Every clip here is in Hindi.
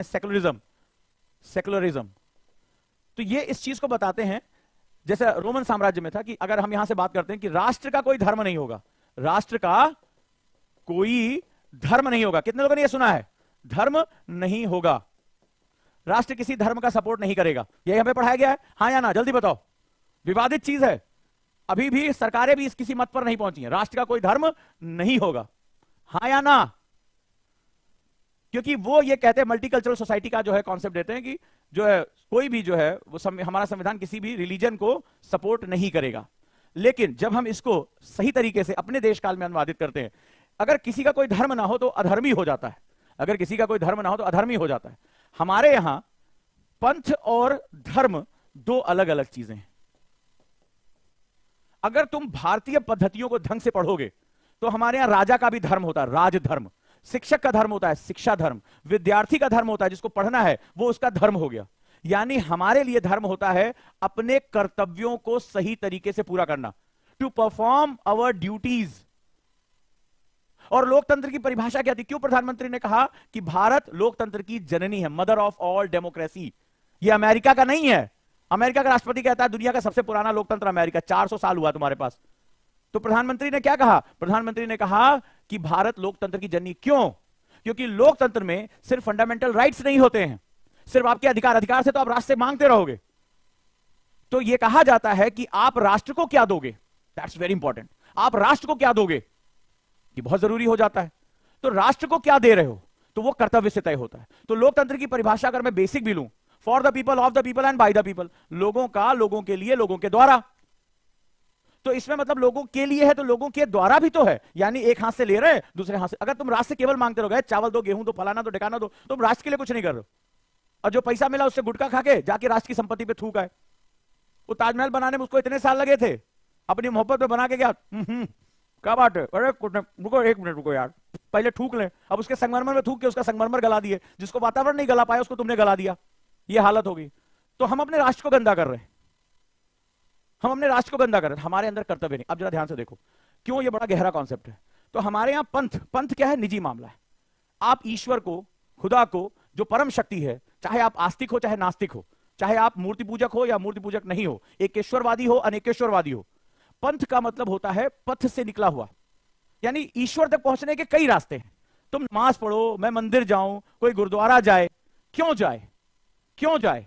Secularism, secularism. तो ये इस चीज को बताते हैं, जैसे रोमन साम्राज्य में था कि अगर हम यहां से बात करते हैं कि राष्ट्र का कोई धर्म नहीं होगा, राष्ट्र का कोई धर्म नहीं होगा। कितने लोगों ने यह सुना है? धर्म नहीं होगा, राष्ट्र किसी धर्म का सपोर्ट नहीं करेगा। यही हमें पढ़ाया गया है, हाँ या ना? जल्दी बताओ, विवादित चीज है, अभी भी सरकारें भी इस किसी मत पर नहीं पहुंची हैं। राष्ट्र का कोई धर्म नहीं होगा, हाँ या ना? क्योंकि वो ये कहते हैं, मल्टीकल्चरल सोसाइटी का जो है कॉन्सेप्ट देते हैं कि जो है कोई भी जो है वो हमारा संविधान किसी भी रिलीजन को सपोर्ट नहीं करेगा। लेकिन जब हम इसको सही तरीके से अपने देश काल में अनुवादित करते हैं, अगर किसी का कोई धर्म ना हो तो अधर्मी हो जाता है, अगर किसी का कोई धर्म ना हो तो अधर्मी हो जाता है। हमारे यहां पंथ और धर्म दो अलग अलग चीजें हैं। अगर तुम भारतीय पद्धतियों को ढंग से पढ़ोगे तो हमारे यहां राजा का भी धर्म होता है, राजधर्म। शिक्षक का धर्म होता है, शिक्षा धर्म। विद्यार्थी का धर्म होता है, जिसको पढ़ना है वो उसका धर्म हो गया। यानी हमारे लिए धर्म होता है अपने कर्तव्यों को सही तरीके से पूरा करना, टू परफॉर्म आवर ड्यूटीज। और लोकतंत्र की परिभाषा क्या थी? क्यों प्रधानमंत्री ने कहा कि भारत लोकतंत्र की जननी है, मदर ऑफ ऑल डेमोक्रेसी? ये अमेरिका का नहीं है। अमेरिका का राष्ट्रपति कहता है दुनिया का सबसे पुराना लोकतंत्र अमेरिका, 400 साल हुआ तुम्हारे पास। तो प्रधानमंत्री ने क्या कहा? प्रधानमंत्री ने कहा कि भारत लोकतंत्र की जननी। क्यों? क्योंकि लोकतंत्र में सिर्फ फंडामेंटल राइट्स नहीं होते हैं, सिर्फ आपके अधिकार, अधिकार से तो आप राष्ट्र से मांगते रहोगे। तो यह कहा जाता है कि आप राष्ट्र को क्या दोगे, दैट्स वेरी इंपॉर्टेंट। आप राष्ट्र को क्या दोगे ये बहुत जरूरी हो जाता है। तो राष्ट्र को क्या दे रहे हो तो वो कर्तव्य से तय होता है। तो लोकतंत्र की परिभाषा अगर मैं बेसिक भी लूं, for the people, of the people and by the people, लोगों का, लोगों के लिए, लोगों के द्वारा। तो इसमें मतलब लोगों के लिए है तो लोगों के द्वारा भी तो है, यानी एक हाथ से ले रहे हैं दूसरे हाथ से। अगर तुम राष्ट्र से केवल मांगते रहोगे, चावल दो, गेहूं दो, फलाना दो, ठिकाना दो, तुम राष्ट्र के लिए कुछ नहीं कर रहे हो। और जो पैसा मिला उससे गुटखा खा के जाके राष्ट्र की संपत्ति पे थूक आए। वो ताजमहल बनाने में उसको इतने साल लगे थे, अपनी मोहब्बत में बना के गया। क्या बात है, अरे रुको, एक मिनट रुको यार, पहले थूक ले। अब उसके संगमरमर में थूक के उसका संगमरमर गला दिए, जिसको वातावरण नहीं गला पाया उसको तुमने गला दिया। ये हालत हो गई। तो हम अपने राष्ट्र को गंदा कर रहे हैं, हम अपने राष्ट्र को गंदा कर रहे हैं, हमारे अंदर कर्तव्य नहीं। अब जरा ध्यान से देखो क्यों ये बड़ा गहरा कॉन्सेप्ट है। तो हमारे यहां पंथ, पंथ क्या है? निजी मामला है। आप ईश्वर को, खुदा को, जो परम शक्ति है, चाहे आप आस्तिक हो चाहे नास्तिक हो, चाहे आप मूर्ति पूजक हो या मूर्ति पूजक नहीं हो, एकेश्वरवादी हो अनेकेश्वरवादी हो, पंथ का मतलब होता है पथ से निकला हुआ। यानी ईश्वर तक पहुंचने के कई रास्ते हैं। तुम नमाज पढ़ो, मैं मंदिर जाऊं, कोई गुरुद्वारा जाए, क्यों जाए? क्यों जाए?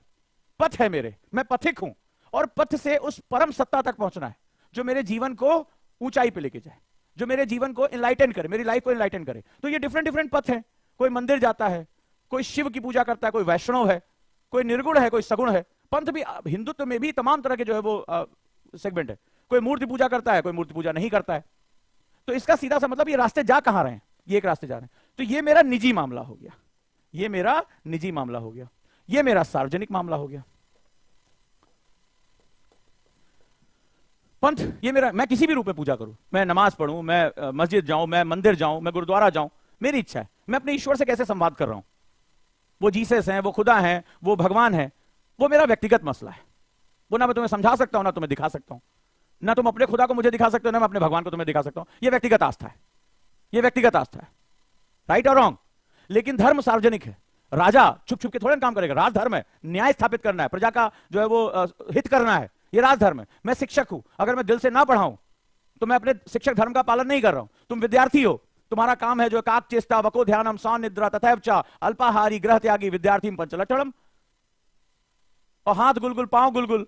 पथ है मेरे, मैं पथिक हूं और पथ से उस परम सत्ता तक पहुंचना है जो मेरे जीवन को ऊंचाई पे लेके जाए, जो मेरे जीवन को इनलाइटन करे, मेरी लाइफ को इनलाइटन करे। तो ये डिफरेंट डिफरेंट पथ है। कोई मंदिर जाता है, कोई शिव की पूजा करता है, कोई वैष्णव है, कोई निर्गुण है, कोई सगुण है। पंथ भी, हिंदुत्व में भी तमाम तरह के जो है वो सेगमेंट है। कोई मूर्ति पूजा करता है, कोई मूर्ति पूजा नहीं करता है। तो इसका सीधा सा मतलब ये रास्ते जा कहां रहे हैं? ये एक रास्ते जा रहे हैं। तो ये मेरा निजी मामला हो गया, ये मेरा निजी मामला हो गया, ये मेरा सार्वजनिक मामला हो गया। पंथ ये मेरा, मैं किसी भी रूप में पूजा करूं, मैं नमाज पढ़ूं, मैं मस्जिद जाऊं, मैं मंदिर जाऊं, मैं गुरुद्वारा जाऊं, मेरी इच्छा है। मैं अपने ईश्वर से कैसे संवाद कर रहा हूं, वो जीसस हैं, वो खुदा हैं, वो भगवान है, वो मेरा व्यक्तिगत मसला है। वो ना मैं तुम्हें समझा सकता हूं, ना तुम्हें दिखा सकता हूं, ना तुम अपने खुदा को मुझे दिखा सकते हो, ना मैं अपने भगवान को तुम्हें दिखा सकता हूं। ये व्यक्तिगत आस्था है, ये व्यक्तिगत आस्था है, राइट और रॉन्ग। लेकिन धर्म सार्वजनिक है। राजा छुप छुप के थोड़ा काम करेगा, राजधर्म है, न्याय स्थापित करना है, प्रजा का जो है वो हित करना है, ये राजधर्म है। मैं शिक्षक हूं, अगर मैं दिल से ना पढ़ाऊं तो मैं अपने शिक्षक धर्म का पालन नहीं कर रहा हूं। तुम विद्यार्थी हो, तुम्हारा काम है जो काक चेष्टा, वको ध्यानम, सौन निद्रा, तथैवच अल्पाहारी ग्रह त्यागी विद्यार्थी पंचलक्षणम। और हाथ गुलगुल, पांव गुलगुल,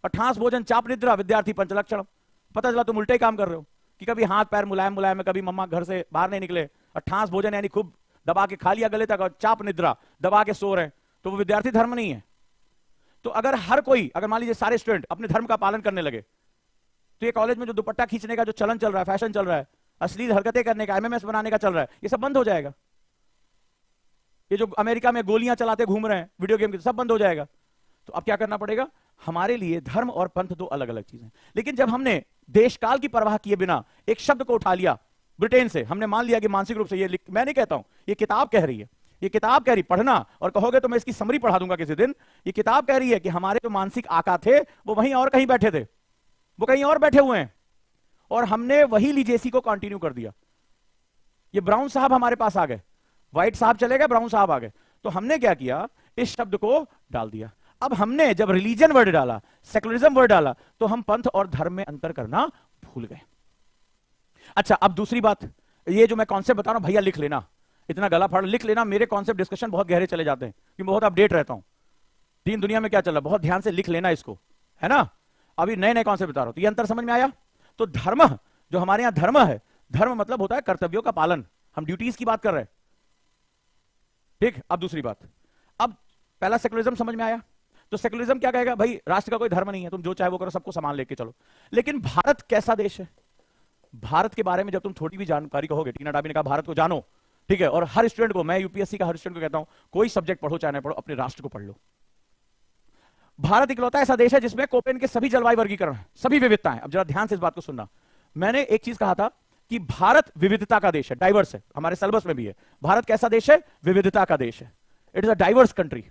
और ठांस भोजन चाप निद्रा विद्यार्थी पंचलक्षणम। पता चला तुम उल्टे काम कर रहे हो कि कभी हाथ पैर मुलायम मुलायम है, कभी मम्मा घर से बाहर नहीं निकले, और ठांस भोजन यानी खूब दबा के खा लिया गले तक, और चाप निद्रा दबा के सो रहे, तो वो विद्यार्थी धर्म नहीं है। तो अगर हर कोई, अगर मान लीजिए सारे स्टूडेंट अपने धर्म का पालन करने लगे, तो ये कॉलेज में जो दुपट्टा खींचने का जो चलन चल रहा है, फैशन चल रहा है, अश्लील हरकतें करने का, एमएमएस बनाने का चल रहा है, ये सब बंद हो जाएगा। ये जो अमेरिका में गोलियां चलाते घूम रहे हैं वीडियो गेम की, सब बंद हो जाएगा। तो अब क्या करना पड़ेगा? हमारे लिए धर्म और पंथ दो अलग अलग चीजें। लेकिन जब हमने देशकाल की परवाह किए बिना एक शब्द को उठा लिया ब्रिटेन से, हमने मान लिया कि मानसिक रूप से, ये मैं नहीं कहता हूं, ये किताब कह रही है, ये किताब कह रही, पढ़ना, और कहोगे तो मैं इसकी समरी पढ़ा दूंगा किसी दिन। ये किताब कह रही है कि हमारे जो मानसिक आका थे वो वहीं और कहीं बैठे थे, वो कहीं और बैठे हुए हैं, और हमने वही लीजेसी को कंटिन्यू कर दिया। ये ब्राउन साहब हमारे पास आ गए, व्हाइट साहब चले गए, ब्राउन साहब आ गए। तो हमने क्या किया, इस शब्द को डाल दिया। अब हमने जब रिलीजन वर्ड डाला, सेकुलरिज्म वर्ड डाला, तो हम पंथ और धर्म में अंतर करना भूल गए। अच्छा, अब दूसरी बात, ये जो मैं कॉन्सेप्ट बता रहा हूं भैया लिख लेना, इतना गला फाड़ लिख लेना। मेरे कॉन्सेप्ट डिस्कशन बहुत गहरे चले जाते हैं क्योंकि बहुत अपडेट रहता हूं, दीन दुनिया में क्या चल रहा है, बहुत ध्यान से लिख लेना इसको, है ना। अभी नए नए कॉन्सेप्ट बता रहा हूं, तो ये अंतर समझ में आया। तो धर्म, जो हमारे यहां धर्म है, धर्म मतलब होता है कर्तव्यों का पालन, हम ड्यूटीज की बात कर रहे हैं, ठीक। अब दूसरी बात, अब पहला सेकुलरिज्म समझ में आया। तो सेकुलरिज्म क्या कहेगा, भाई राष्ट्र का कोई धर्म नहीं है, तुम जो चाहे वो करो, सबको समान लेके चलो। लेकिन भारत कैसा देश है, भारत के बारे में जब तुम थोड़ी भी जानकारी कहोगे, टीना डाबी ने कहा भारत को जानो, ठीक है, और हर स्टूडेंट को, मैं यूपीएससी का हर स्टूडेंट को कहता हूं, कोई सब्जेक्ट पढ़ो चाहे ना पढ़ो, अपने राष्ट्र को पढ़ लो। भारत इकलौता ऐसा देश है जिसमें कोपेन के सभी जलवायु वर्गीकरण, सभी विविधताएं। अब जरा ध्यान से इस बात को सुनना, मैंने एक चीज कहा था कि भारत विविधता का देश है, डाइवर्स है, हमारे सिलेबस में भी है। भारत कैसा देश है, विविधता का देश है। It is a diverse country.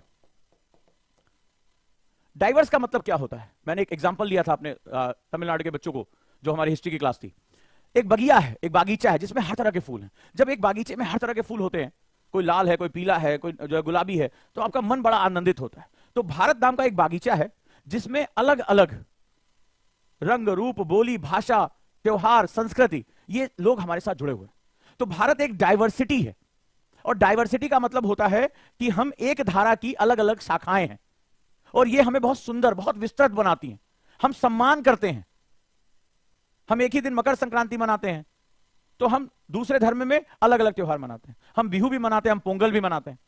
Diverse का मतलब क्या होता है, मैंने एक एग्जांपल लिया था अपने तमिलनाडु के बच्चों को, जो हमारी हिस्ट्री की क्लास थी। एक बगिया है, एक बागीचा है जिसमें हर तरह के फूल हैं। जब एक बागीचे में हर तरह के फूल होते हैं, कोई लाल है, कोई पीला है, कोई जो है गुलाबी है, तो आपका मन बड़ा आनंदित होता है। तो भारत नाम का एक बागीचा है जिसमें अलग अलग रंग, रूप, बोली, भाषा, त्योहार, संस्कृति, ये लोग हमारे साथ जुड़े हुए हैं। तो भारत एक डाइवर्सिटी है, और डाइवर्सिटी का मतलब होता है कि हम एक धारा की अलग अलग शाखाएं हैं, और ये हमें बहुत सुंदर, बहुत विस्तृत बनाती हैं। हम सम्मान करते हैं, हम एक ही दिन मकर संक्रांति मनाते हैं, तो हम दूसरे धर्म में अलग अलग त्योहार मनाते हैं। हम बिहू भी मनाते हैं, हम पोंगल भी मनाते हैं,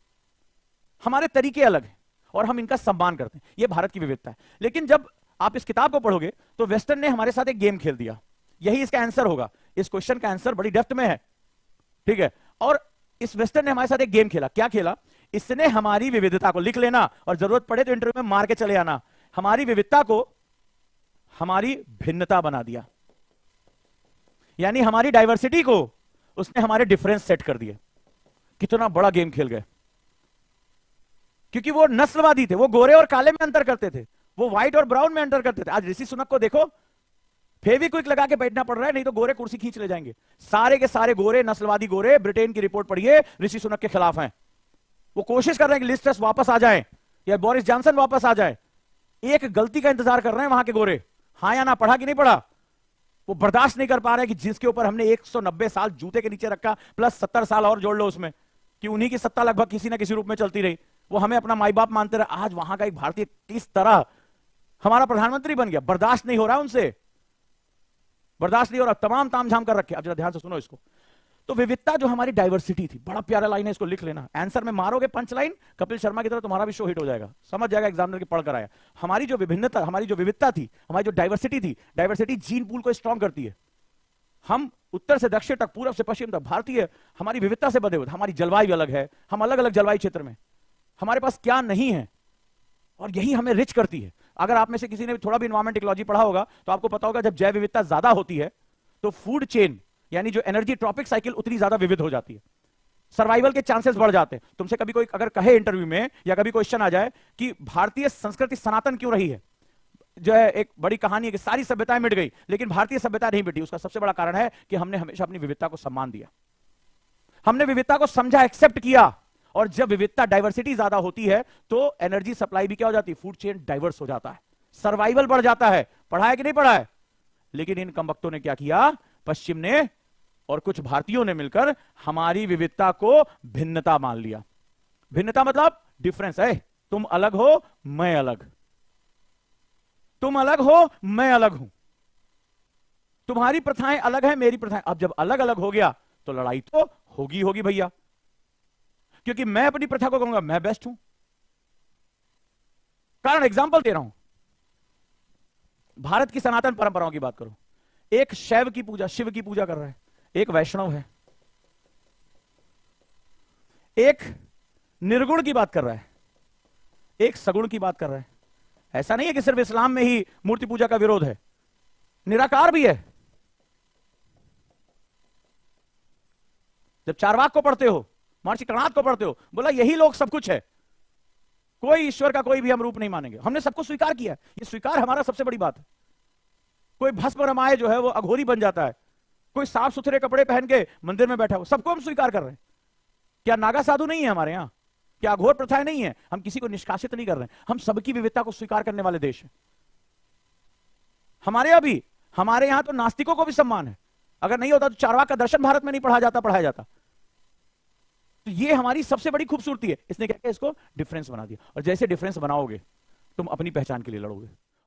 हमारे तरीके अलग हैं और हम इनका सम्मान करते हैं। यह भारत की विविधता है। लेकिन जब आप इस किताब को पढ़ोगे तो वेस्टर्न ने हमारे साथ एक गेम खेल दिया, यही इसका आंसर होगा। इस क्वेश्चन का आंसर बड़ी डेप्थ में है, ठीक है। और इस वेस्टर्न ने हमारे साथ एक गेम खेला। क्या खेला, इसने हमारी विविधता को, लिख लेना और जरूरत पड़े तो इंटरव्यू में मार के चले आना, हमारी विविधता को हमारी भिन्नता बना दिया। यानी हमारी डाइवर्सिटी को उसने हमारे डिफरेंस सेट कर दिए। कितना बड़ा गेम खेल गए, क्योंकि वो नस्लवादी थे, वो गोरे और काले में अंतर करते थे, वो व्हाइट और ब्राउन में अंतर करते थे। आज ऋषि सुनक को देखो, फेविक्विक लगा के बैठना पड़ रहा है, नहीं तो गोरे कुर्सी खींच ले जाएंगे। सारे के सारे गोरे, नस्लवादी गोरे, ब्रिटेन की रिपोर्ट पढ़िए, ऋषि सुनक के खिलाफ हैं। वो कोशिश कर रहे हैं कि लिज ट्रस वापस आ जाए या बोरिस जॉनसन वापस आ जाए। एक गलती का इंतजार कर रहे हैं वहां के गोरे, हाँ या ना, पढ़ा कि नहीं पढ़ा। वो बर्दाश्त नहीं कर पा रहे कि जिसके ऊपर हमने 190 साल जूते के नीचे रखा, प्लस 70 साल और जोड़ लो उसमें, कि उन्हीं की सत्ता लगभग किसी ना किसी रूप में चलती रही, वो हमें अपना माई बाप मानते रहे। आज वहां का एक भारतीय किस तरह हमारा प्रधानमंत्री बन गया, बर्दाश्त नहीं हो रहा उनसे, बर्दाश्त नहीं हो रहा, तमाम तामझाम कर रखे। अब जरा ध्यान से सुनो इसको। तो विविधता जो हमारी डाइवर्सिटी थी, बड़ा प्यारा लाइन है, इसको लिख लेना। आंसर में मारोगे पंच लाइन, कपिल शर्मा की तरह तुम्हारा भी शो हिट हो जाएगा, समझ जाएगा एग्जामिनर की पढ़ कर आया। हमारी जो विभिन्नता, हमारी जो विविधता थी, हमारी जो डाइवर्सिटी थी, डाइवर्सिटी जीन पूल को स्ट्रॉन्ग करती है। हम उत्तर से दक्षिण तक, पूरब से पश्चिम तक भारतीय, हमारी विविधता से बंधे हुए। हमारी जलवायु अलग है, हम अलग अलग जलवायु क्षेत्र में, हमारे पास क्या नहीं है, और यही हमें रिच करती है। अगर आप में से किसी ने थोड़ा भी एनवायरमेंट इकोलॉजी पढ़ा होगा तो आपको पता होगा, जब जैव विविधता ज्यादा होती है तो फूड चेन, यानी जो एनर्जी ट्रॉपिक साइकिल, उतनी ज्यादा विविध हो जाती है, सर्वाइवल के चांसेस बढ़ जाते हैं। तुमसे कभी कोई अगर कहे इंटरव्यू में, या कभी क्वेश्चन आ जाए कि भारतीय संस्कृति सनातन क्यों रही है, जो है एक बड़ी कहानी है कि सारी सभ्यताएं मिट गई लेकिन भारतीय सभ्यता नहीं मिटी, उसका सबसे बड़ा कारण है कि हमने हमेशा अपनी विविधता को सम्मान दिया, हमने विविधता को समझा, एक्सेप्ट किया। और जब विविधता, डाइवर्सिटी ज्यादा होती है तो एनर्जी सप्लाई भी क्या हो जाती है, फूड चेन डाइवर्स हो जाता है, सर्वाइवल बढ़ जाता है। पढ़ा है कि नहीं पढ़ा है। लेकिन इन कमबख्तों ने क्या किया, पश्चिम ने और कुछ भारतीयों ने मिलकर हमारी विविधता को भिन्नता मान लिया। भिन्नता मतलब डिफरेंस है, तुम अलग हो, मैं अलग, तुम अलग हो, मैं अलग हूं, तुम्हारी प्रथाएं अलग है, मेरी प्रथाएं। अब जब अलग अलग हो गया तो लड़ाई तो होगी होगी भैया, क्योंकि मैं अपनी प्रथा को कहूंगा मैं बेस्ट हूं। कारण एग्जांपल दे रहा हूं, भारत की सनातन परंपराओं की बात करो। एक शैव की पूजा, शिव की पूजा कर रहा है, एक वैष्णव है, एक निर्गुण की बात कर रहा है, एक सगुण की बात कर रहा है। ऐसा नहीं है कि सिर्फ इस्लाम में ही मूर्ति पूजा का विरोध है, निराकार भी है। जब चारवाक को पढ़ते हो, महर्षि कर्णाद को पढ़ते हो, बोला यही लोग सब कुछ है, कोई ईश्वर का कोई भी हम रूप नहीं मानेंगे, हमने सबको स्वीकार किया। ये स्वीकार हमारा सबसे बड़ी बात है। कोई भस्म रमाए जो है वो अघोरी बन जाता है, कोई साफ सुथरे कपड़े पहन के मंदिर में बैठा हो, सबको हम स्वीकार कर रहे हैं। क्या नागा साधु नहीं है हमारे यहाँ? क्या अघोर प्रथाएं नहीं है? हम किसी को निष्कासित नहीं कर रहे हैं, हम सबकी विविधता को स्वीकार करने वाले देश हैं। हमारे यहां तो नास्तिकों को भी सम्मान है। अगर नहीं होता तो चारवाक का दर्शन भारत में नहीं पढ़ाया जाता। तो ये हमारी सबसे बड़ी खूबसूरती है। इसने क्या किया, इसको डिफरेंस बना दिया। और जैसे डिफरेंस बनाओगे तुम अपनी पहचान के लिए लड़ोगे।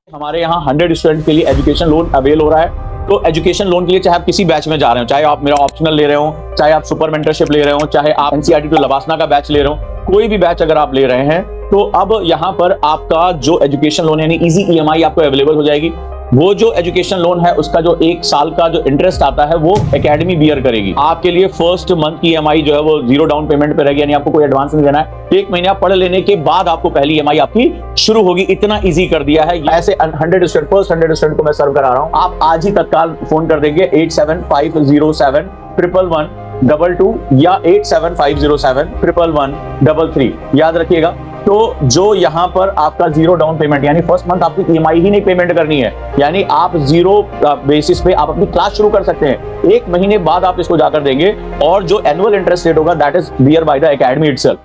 हमारे यहाँ 100 स्टूडेंट के लिए एजुकेशन लोन अवेल हो रहा है। तो एजुकेशन लोन के लिए चाहे आप किसी बैच में जा रहे हो, चाहे आप मेरा ऑप्शनल ले रहे हो, चाहे आप सुपर मेंटरशिप ले रहे हो, चाहे आप एनसीईआरटी टू लवासना का बैच ले रहे हो, कोई भी बैच अगर आप ले रहे हैं तो अब यहाँ पर आपका जो एजुकेशन लोन यानी इजी ईएमआई आपको अवेलेबल हो जाएगी। वो जो एजुकेशन लोन है उसका जो 1 साल का जो इंटरेस्ट आता है वो एकेडमी बियर करेगी। आपके लिए फर्स्ट मंथ की ईएमआई जो है वो 0 डाउन पेमेंट पे रहेगी, यानी आपको कोई एडवांस नहीं देना है। 1 महीना पढ़ लेने के बाद आपको पहली ईएमआई आपकी शुरू होगी। इतना इजी कर दिया है। ऐसे 100 स्टूडेंट को मैं सर्व करा रहा हूं। आप आज ही तत्काल फोन कर देंगे 87507222 या 8750711133। याद रखिएगा। तो जो यहां पर आपका 0 डाउन पेमेंट यानी फर्स्ट मंथ आपकी ईएमआई ही नहीं पेमेंट करनी है, यानी आप 0 बेसिस पे आप अपनी क्लास शुरू कर सकते हैं। 1 महीने बाद आप इसको जाकर देंगे और जो एनुअल इंटरेस्ट रेट होगा that is bear by the academy itself.